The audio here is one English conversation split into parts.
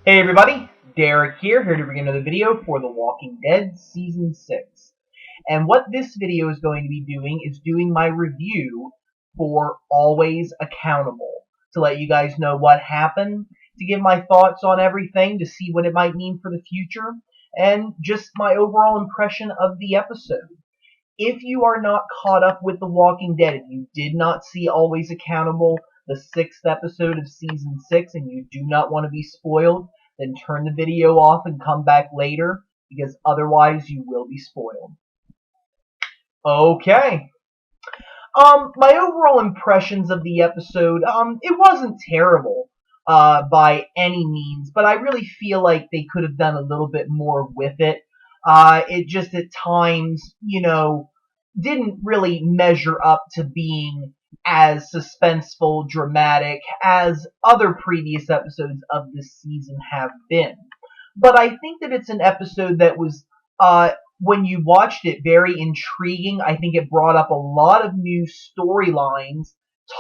Hey everybody, Derek here to bring another video for The Walking Dead Season 6. And what this video is going to be doing is doing my review for Always Accountable. To let you guys know what happened, to give my thoughts on everything, to see what it might mean for the future, and just my overall impression of the episode. If you are not caught up with The Walking Dead, if you did not see Always Accountable, the 6th episode of Season 6, and you do not want to be spoiled, then turn the video off and come back later, because otherwise you will be spoiled. Okay. My overall impressions of the episode, it wasn't terrible, by any means, but I really feel like they could have done a little bit more with it. It just at times, didn't really measure up to being as suspenseful, dramatic as other previous episodes of this season have been. But I think that it's an episode that was, when you watched it, very intriguing. I think it brought up a lot of new storylines,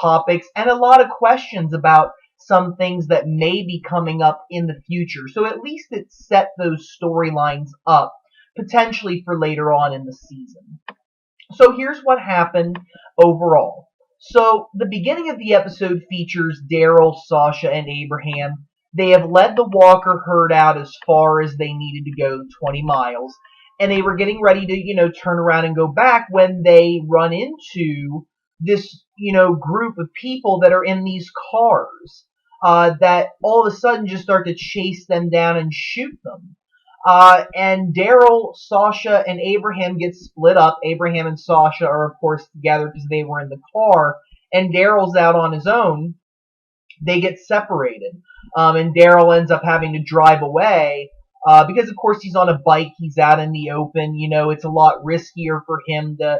topics, and a lot of questions about some things that may be coming up in the future. So at least it set those storylines up, potentially for later on in the season. So here's what happened overall. So the beginning of the episode features Daryl, Sasha, and Abraham. They have led the Walker herd out as far as they needed to go, 20 miles, and they were getting ready to, turn around and go back when they run into this, group of people that are in these cars, that all of a sudden just start to chase them down and shoot them. And Daryl, Sasha, and Abraham get split up. Abraham and Sasha are, of course, together because they were in the car, and Daryl's out on his own. They get separated, and Daryl ends up having to drive away because, of course, he's on a bike. He's out in the open. It's a lot riskier for him to,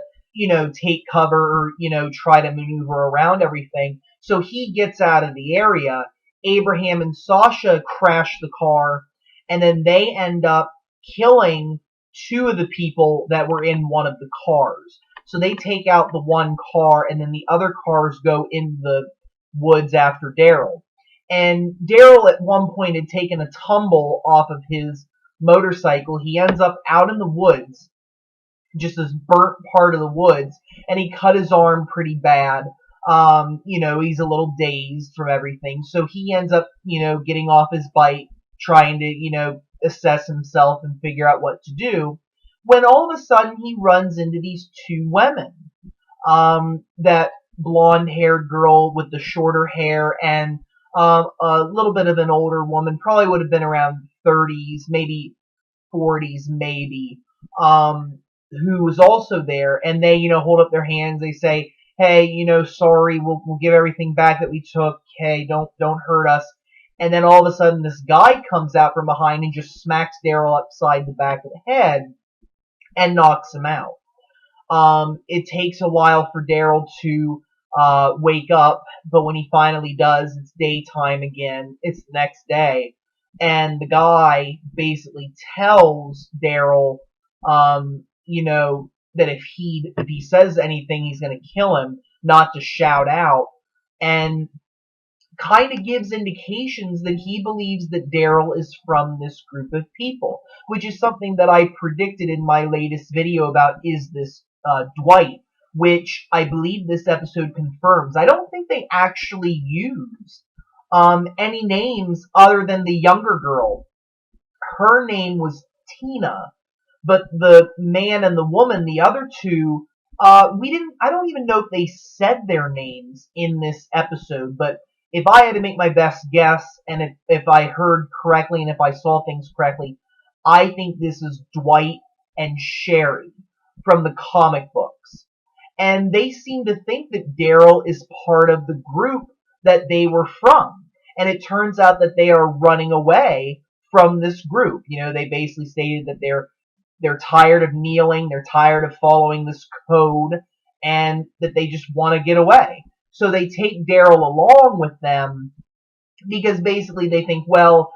take cover or, try to maneuver around everything. So he gets out of the area. Abraham and Sasha crash the car, and then they end up killing two of the people that were in one of the cars. So they take out the one car, and then the other cars go into the woods after Daryl. And Daryl at one point had taken a tumble off of his motorcycle. He ends up out in the woods, just this burnt part of the woods, and he cut his arm pretty bad. He's a little dazed from everything. So he ends up, getting off his bike, trying to, assess himself and figure out what to do, when all of a sudden he runs into these two women. That blonde-haired girl with the shorter hair and a little bit of an older woman, probably would have been around 30s, maybe 40s, maybe, who was also there, and they, hold up their hands, they say, hey, sorry, we'll give everything back that we took, hey, don't hurt us. And then all of a sudden this guy comes out from behind and just smacks Daryl upside the back of the head and knocks him out. It takes a while for Daryl to wake up, but when he finally does, it's daytime again. It's the next day, and the guy basically tells Daryl, that if he says anything, he's going to kill him, not to shout out, and kind of gives indications that he believes that Daryl is from this group of people, which is something that I predicted in my latest video about Is This Dwight, which I believe this episode confirms. I don't think they actually use any names other than the younger girl. Her name was Tina, but the man and the woman, the other two, I don't even know if they said their names in this episode, but if I had to make my best guess, and if I heard correctly and if I saw things correctly, I think this is Dwight and Sherry from the comic books. And they seem to think that Daryl is part of the group that they were from. And it turns out that they are running away from this group. They basically stated that they're tired of kneeling, they're tired of following this code, and that they just want to get away. So they take Daryl along with them because basically they think, well,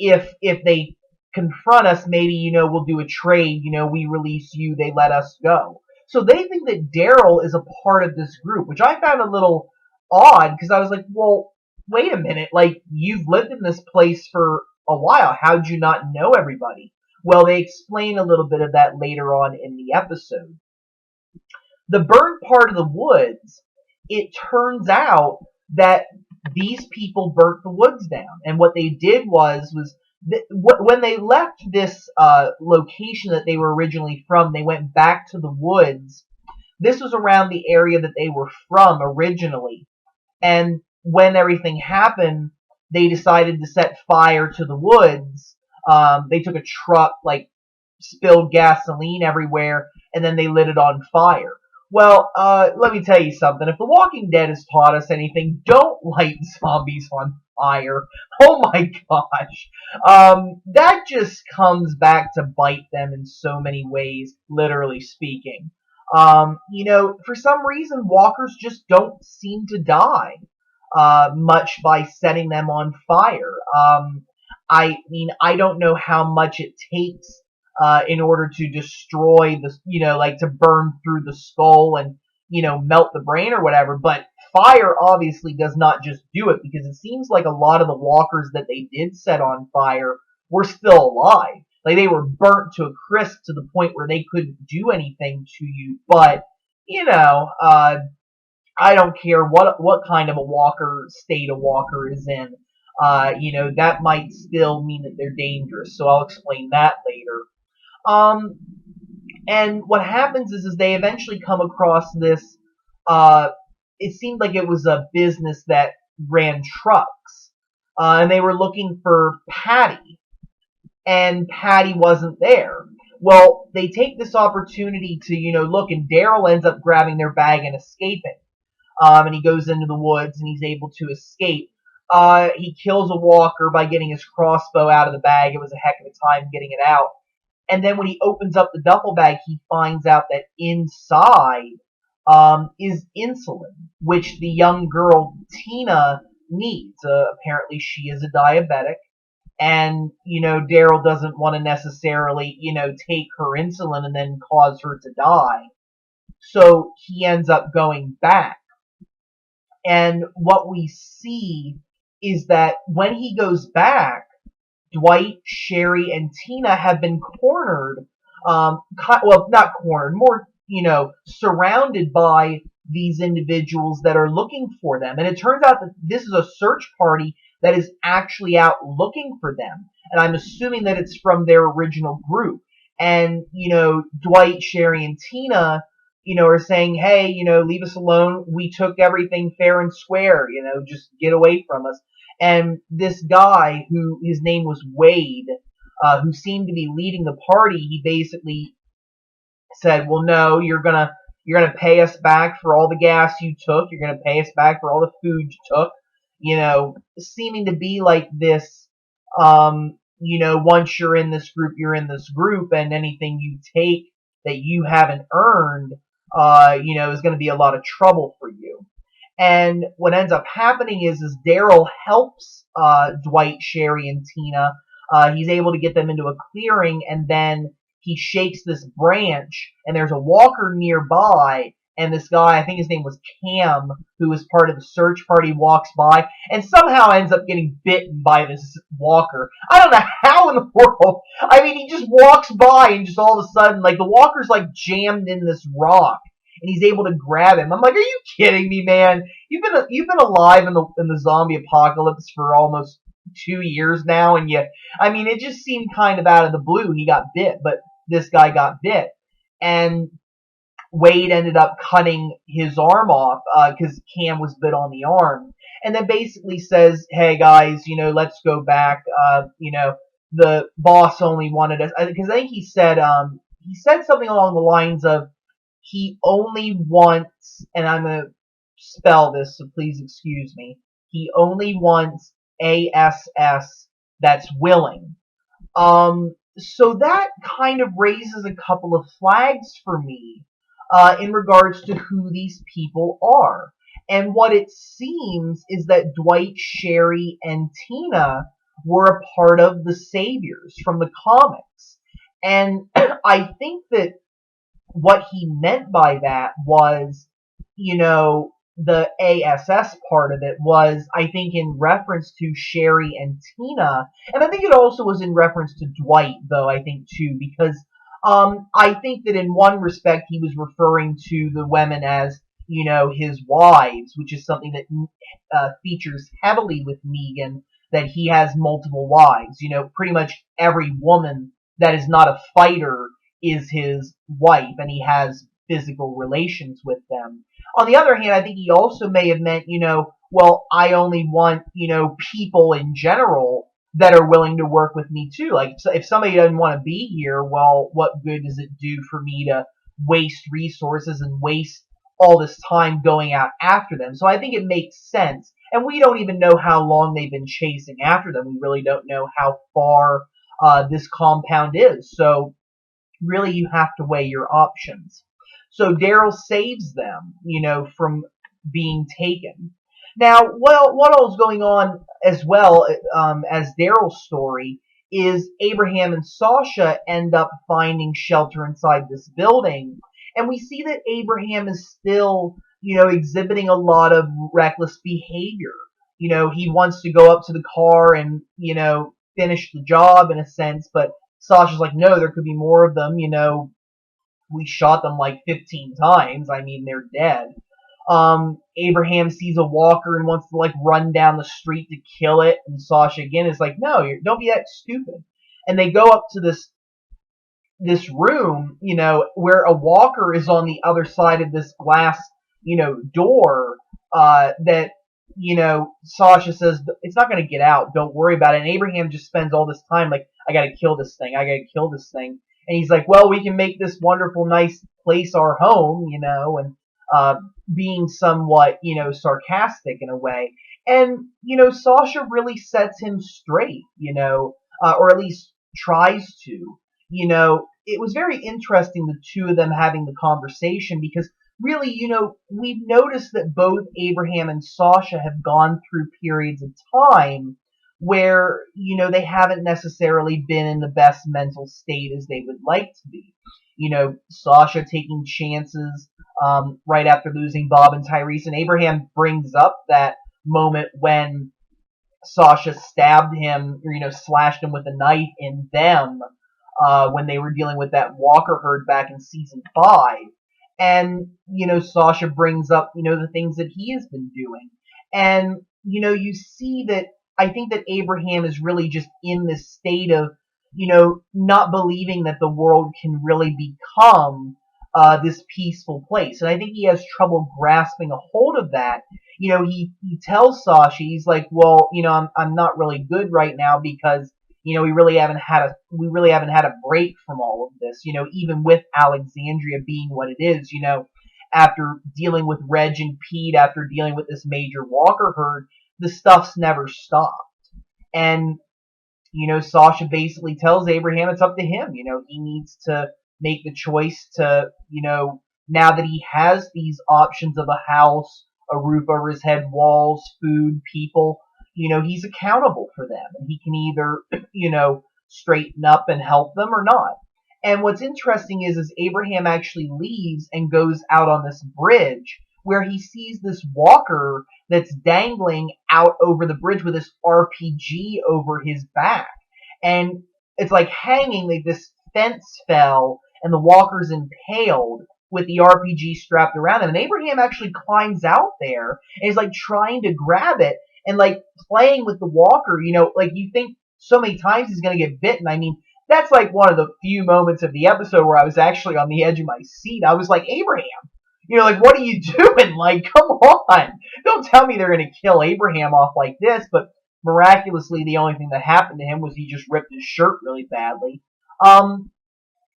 if they confront us, maybe, we'll do a trade, we release you, they let us go. So they think that Daryl is a part of this group, which I found a little odd because I was like, well, wait a minute, like, you've lived in this place for a while. How'd you not know everybody? Well, they explain a little bit of that later on in the episode. The burnt part of the woods, it turns out that these people burnt the woods down. And what they did was when they left this location that they were originally from, they went back to the woods. This was around the area that they were from originally. And when everything happened, they decided to set fire to the woods. They took a truck, like, spilled gasoline everywhere, and then they lit it on fire. Well, let me tell you something. If The Walking Dead has taught us anything, don't light zombies on fire. Oh my gosh. That just comes back to bite them in so many ways, literally speaking. For some reason, walkers just don't seem to die much by setting them on fire. I mean, I don't know how much it takes in order to destroy the, like to burn through the skull and, melt the brain or whatever. But fire obviously does not just do it, because it seems like a lot of the walkers that they did set on fire were still alive. Like, they were burnt to a crisp to the point where they couldn't do anything to you. But, I don't care what kind of a walker state a walker is in. That might still mean that they're dangerous. So I'll explain that later. Um, and what happens is they eventually come across this. It seemed like it was a business that ran trucks, and they were looking for Patty, and Patty wasn't there. Well, they take this opportunity to, look, and Daryl ends up grabbing their bag and escaping. And he goes into the woods and he's able to escape. He kills a walker by getting his crossbow out of the bag. It was a heck of a time getting it out. And then when he opens up the duffel bag, he finds out that inside is insulin, which the young girl Tina needs. Apparently, she is a diabetic, and Daryl doesn't want to necessarily take her insulin and then cause her to die. So he ends up going back. And what we see is that when he goes back, Dwight, Sherry, and Tina have been cornered. Well, not cornered, more, surrounded by these individuals that are looking for them. And it turns out that this is a search party that is actually out looking for them. And I'm assuming that it's from their original group. And, Dwight, Sherry, and Tina, are saying, hey, leave us alone. We took everything fair and square, just get away from us. And this guy, who his name was Wade, who seemed to be leading the party, he basically said, well, no, you're gonna pay us back for all the gas you took. You're gonna pay us back for all the food you took. Seeming to be like this, once you're in this group, and anything you take that you haven't earned, is going to be a lot of trouble for you. And what ends up happening is Daryl helps Dwight, Sherry, and Tina. He's able to get them into a clearing, and then he shakes this branch, and there's a walker nearby, and this guy, I think his name was Cam, who was part of the search party, walks by, and somehow ends up getting bitten by this walker. I don't know how in the world. I mean, he just walks by, and just all of a sudden, like, the walker's, like, jammed in this rock, and he's able to grab him. I'm like, are you kidding me, man? You've been alive in the zombie apocalypse for almost 2 years now, and it just seemed kind of out of the blue. He got bit, but this guy got bit, and Wade ended up cutting his arm off because Cam was bit on the arm, and then basically says, "Hey guys, let's go back. The boss only wanted us." Because I think he said something along the lines of, "He only wants," and I'm gonna spell this, so please excuse me. He only wants ASS that's willing. So that kind of raises a couple of flags for me in regards to who these people are. And what it seems is that Dwight, Sherry, and Tina were a part of the Saviors from the comics. And I think that what he meant by that was, the ASS part of it was, I think, in reference to Sherry and Tina, and I think it also was in reference to Dwight, though, I think, too, because I think that in one respect he was referring to the women as, his wives, which is something that features heavily with Negan, that he has multiple wives. Pretty much every woman that is not a fighter is his wife, and he has physical relations with them. On the other hand, I think he also may have meant, well, I only want, people in general that are willing to work with me too. Like, if somebody doesn't want to be here, well, what good does it do for me to waste resources and waste all this time going out after them? So I think it makes sense. And we don't even know how long they've been chasing after them. We really don't know how far this compound is. So really, you have to weigh your options. So Daryl saves them, from being taken. Now, what all is going on as well as Daryl's story is Abraham and Sasha end up finding shelter inside this building, and we see that Abraham is still, exhibiting a lot of reckless behavior. He wants to go up to the car and, finish the job in a sense, but Sasha's like, no, there could be more of them. We shot them like 15 times. I mean, they're dead. Abraham sees a walker and wants to like run down the street to kill it, and Sasha again is like, no, don't be that stupid. And they go up to this room, where a walker is on the other side of this glass, door, that, Sasha says, it's not going to get out, don't worry about it. And Abraham just spends all this time like, I got to kill this thing, I got to kill this thing. And he's like, well, we can make this wonderful, nice place our home, and being somewhat, sarcastic in a way. And, Sasha really sets him straight, or at least tries to. It was very interesting, the two of them having the conversation, because really, we've noticed that both Abraham and Sasha have gone through periods of time where, they haven't necessarily been in the best mental state as they would like to be. Sasha taking chances right after losing Bob and Tyrese, and Abraham brings up that moment when Sasha stabbed him, or, slashed him with a knife in them, when they were dealing with that Walker herd back in season 5. And, Sasha brings up, the things that he has been doing. And, you see that I think that Abraham is really just in this state of, not believing that the world can really become this peaceful place. And I think he has trouble grasping a hold of that. He tells Sasha, he's like, well, I'm not really good right now because, we really haven't had a break from all of this, even with Alexandria being what it is, after dealing with Reg and Pete, after dealing with this major Walker herd, the stuff's never stopped. And, Sasha basically tells Abraham it's up to him. He needs to make the choice to, now that he has these options of a house, a roof over his head, walls, food, people, he's accountable for them. And he can either, straighten up and help them or not. And what's interesting is Abraham actually leaves and goes out on this bridge where he sees this walker that's dangling out over the bridge with this RPG over his back. And it's like hanging, like this fence fell and the walker's impaled with the RPG strapped around him. And Abraham actually climbs out there and is like trying to grab it and like playing with the walker, like you think so many times he's going to get bitten. I mean, that's like one of the few moments of the episode where I was actually on the edge of my seat. I was like, Abraham, like, what are you doing? Like, come on. Don't tell me they're going to kill Abraham off like this. But miraculously, the only thing that happened to him was he just ripped his shirt really badly. And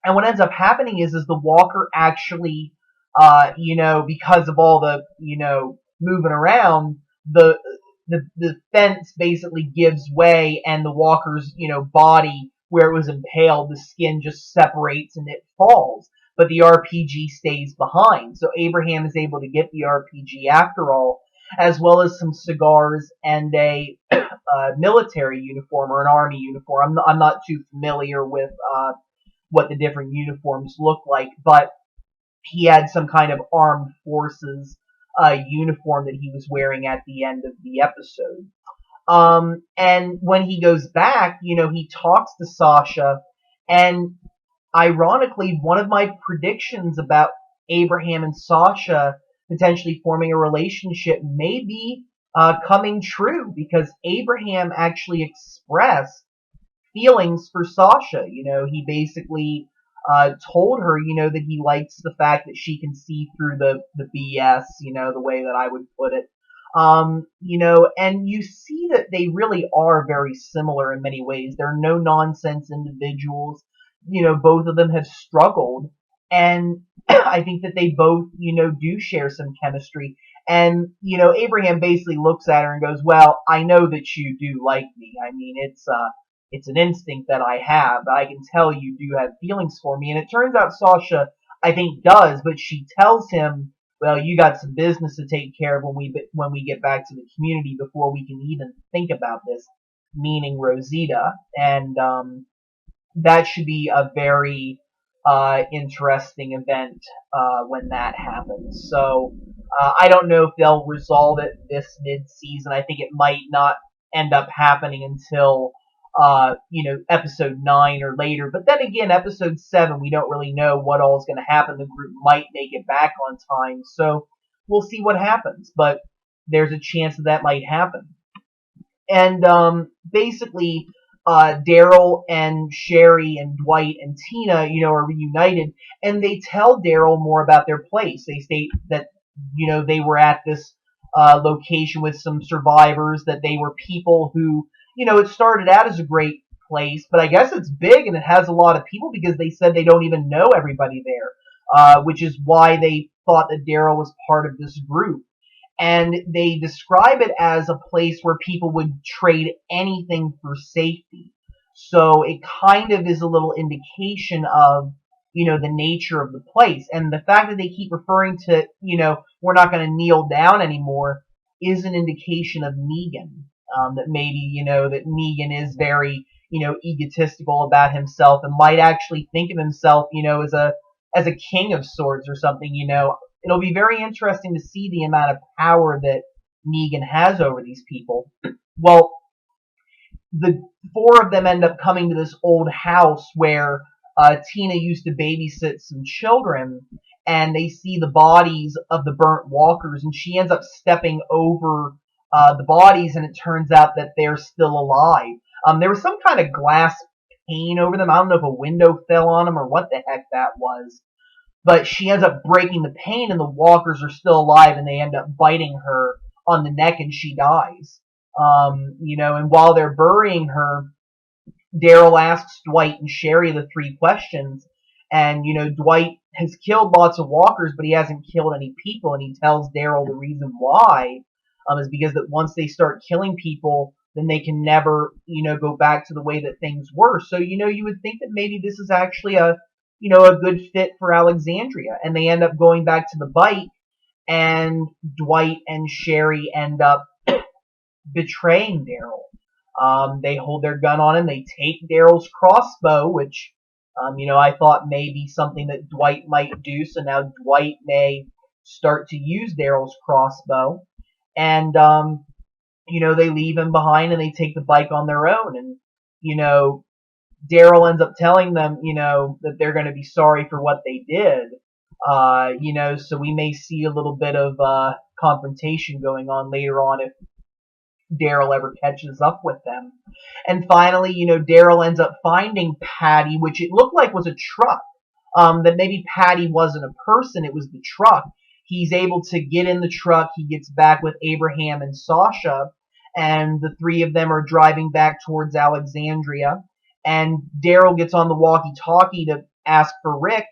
what ends up happening is the walker actually, because of all the, moving around, the fence basically gives way and the walker's, body where it was impaled, the skin just separates and it falls. But the RPG stays behind. So Abraham is able to get the RPG after all, as well as some cigars and a military uniform or an army uniform. I'm not too familiar with what the different uniforms look like, but he had some kind of armed forces uniform that he was wearing at the end of the episode. And when he goes back, he talks to Sasha, and ironically, one of my predictions about Abraham and Sasha potentially forming a relationship may be coming true, because Abraham actually expressed feelings for Sasha. He basically told her, that he likes the fact that she can see through the BS, the way that I would put it. And you see that they really are very similar in many ways. They're no nonsense individuals. Both of them have struggled, and I think that they both, do share some chemistry. And, Abraham basically looks at her and goes, well, I know that you do like me. I mean, it's an instinct that I have. I can tell you do have feelings for me. And it turns out Sasha, I think, does, but she tells him, well, you got some business to take care of when we get back to the community before we can even think about this, meaning Rosita. And that should be a very interesting event when that happens. So I don't know if they'll resolve it this mid-season. I think it might not end up happening until episode 9 or later. But then again, episode 7, we don't really know what all is going to happen. The group might make it back on time, so we'll see what happens. But there's a chance that might happen. And basically, Daryl and Sherry and Dwight and Tina, are reunited, and they tell Daryl more about their place. They state that, they were at this location with some survivors, that they were people who, it started out as a great place, but I guess it's big and it has a lot of people, because they said they don't even know everybody there, which is why they thought that Daryl was part of this group. And they describe it as a place where people would trade anything for safety. So it kind of is a little indication of, the nature of the place. And the fact that they keep referring to, we're not going to kneel down anymore, is an indication of Negan. That maybe, that Negan is very, egotistical about himself and might actually think of himself, as a king of sorts or something. It'll be very interesting to see the amount of power that Negan has over these people. Well, the 4 of them end up coming to this old house where Tina used to babysit some children, and they see the bodies of the burnt walkers, and she ends up stepping over the bodies, and it turns out that they're still alive. There was some kind of glass pane over them. I don't know if a window fell on them or what the heck that was. But she ends up breaking the pane, and the walkers are still alive, and they end up biting her on the neck, and she dies. And while they're burying her, Daryl asks Dwight and Sherry the 3 questions. And, Dwight has killed lots of walkers, but he hasn't killed any people, and he tells Daryl the reason why is because that once they start killing people, then they can never, go back to the way that things were. So, you would think that maybe this is actually a good fit for Alexandria. And they end up going back to the bike, and Dwight and Sherry end up betraying Daryl. They hold their gun on him. They take Daryl's crossbow, which, I thought may be something that Dwight might do. So now Dwight may start to use Daryl's crossbow. And, they leave him behind, and they take the bike on their own. And, Daryl ends up telling them, that they're going to be sorry for what they did. So we may see a little bit of confrontation going on later on if Daryl ever catches up with them. And finally, Daryl ends up finding Patty, which it looked like was a truck. That maybe Patty wasn't a person, it was the truck. He's able to get in the truck. He gets back with Abraham and Sasha, and the 3 of them are driving back towards Alexandria. And Daryl gets on the walkie-talkie to ask for Rick,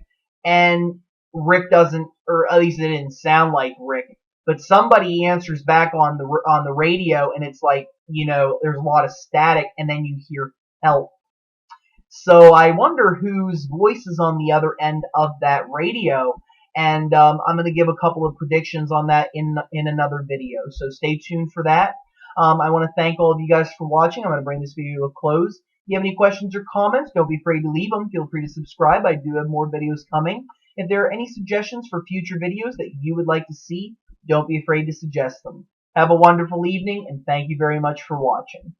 and Rick doesn't, or at least it didn't sound like Rick. But somebody answers back on the radio, and it's like, there's a lot of static, and then you hear help. So I wonder whose voice is on the other end of that radio. And I'm going to give a couple of predictions on that in another video. So stay tuned for that. I want to thank all of you guys for watching. I'm going to bring this video to a close. If you have any questions or comments, don't be afraid to leave them. Feel free to subscribe. I do have more videos coming. If there are any suggestions for future videos that you would like to see, don't be afraid to suggest them. Have a wonderful evening, and thank you very much for watching.